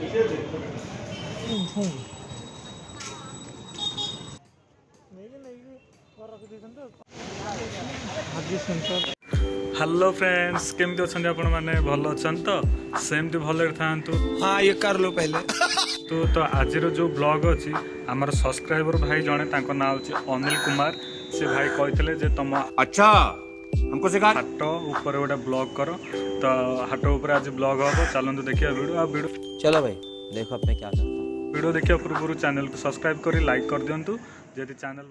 Hello friends केमती अच्छा आपण मैंने भल अच्छा तो सेमती भल था। हाँ ये कर लो पहले। तो आज जो ब्लॉग अच्छी आमर सब्सक्राइबर भाई जड़े ना हूँ अनिल कुमार। से भाई कहते जे तुम अच्छा हमको सिखा हाट ऊपर गोटे ब्लॉग कर तो हाट ऊपर आज ब्लॉग हम चलते देखिए वीडियो। चलो भाई देखो अपने क्या करता हूँ। वीडियो देखिए पूर्व चैनल को सब्सक्राइब कर लाइक कर दिंतु जदि चैनल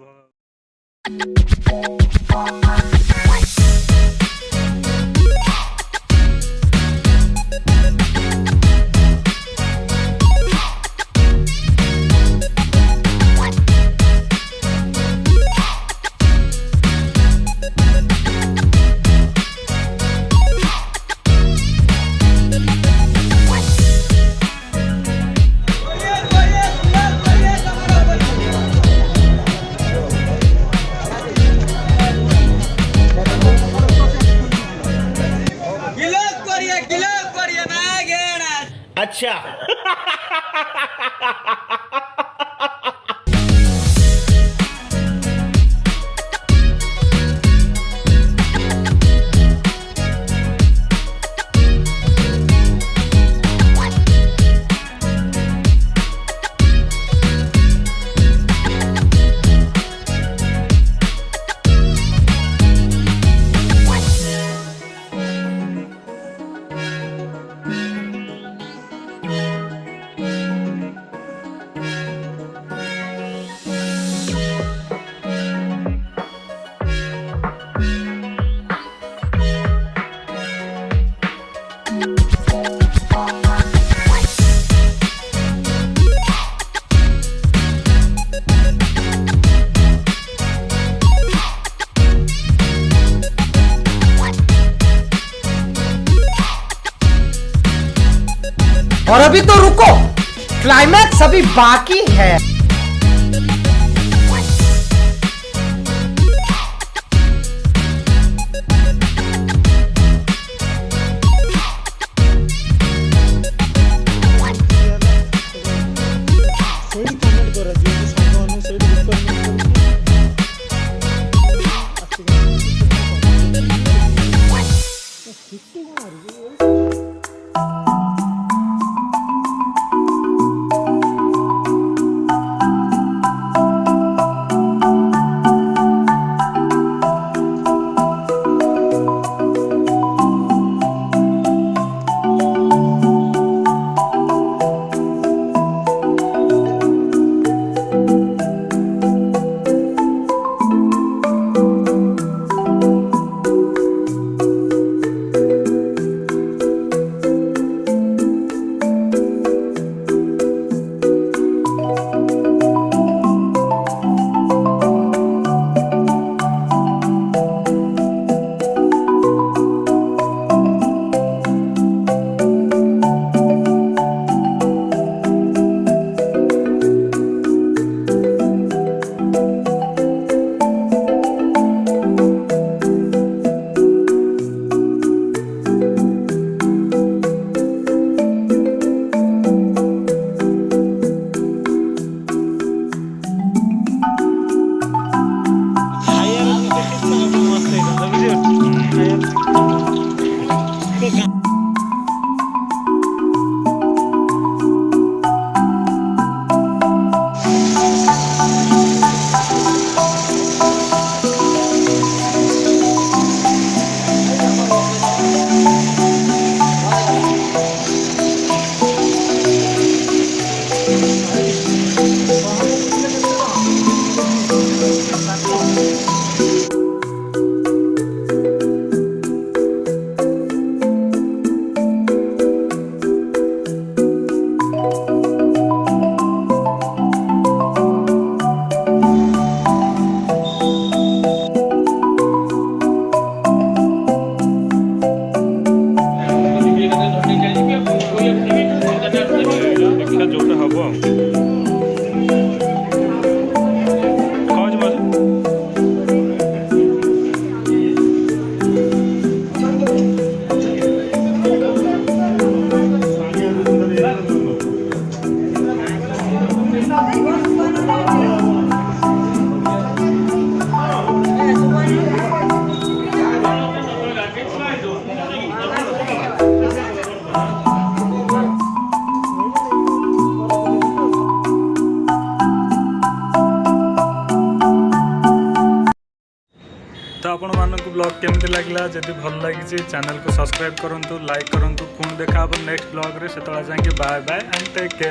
अच्छा और अभी तो रुको, क्लाइमैक्स अभी बाकी है। तो आपण मानक ब्लॉग केमती लागला जदि भल लगी चैनल को सब्सक्राइब करूँ लाइक करूँ पुणी देखा नेक्स्ट ब्लॉग रे से जाके bye bye and take care.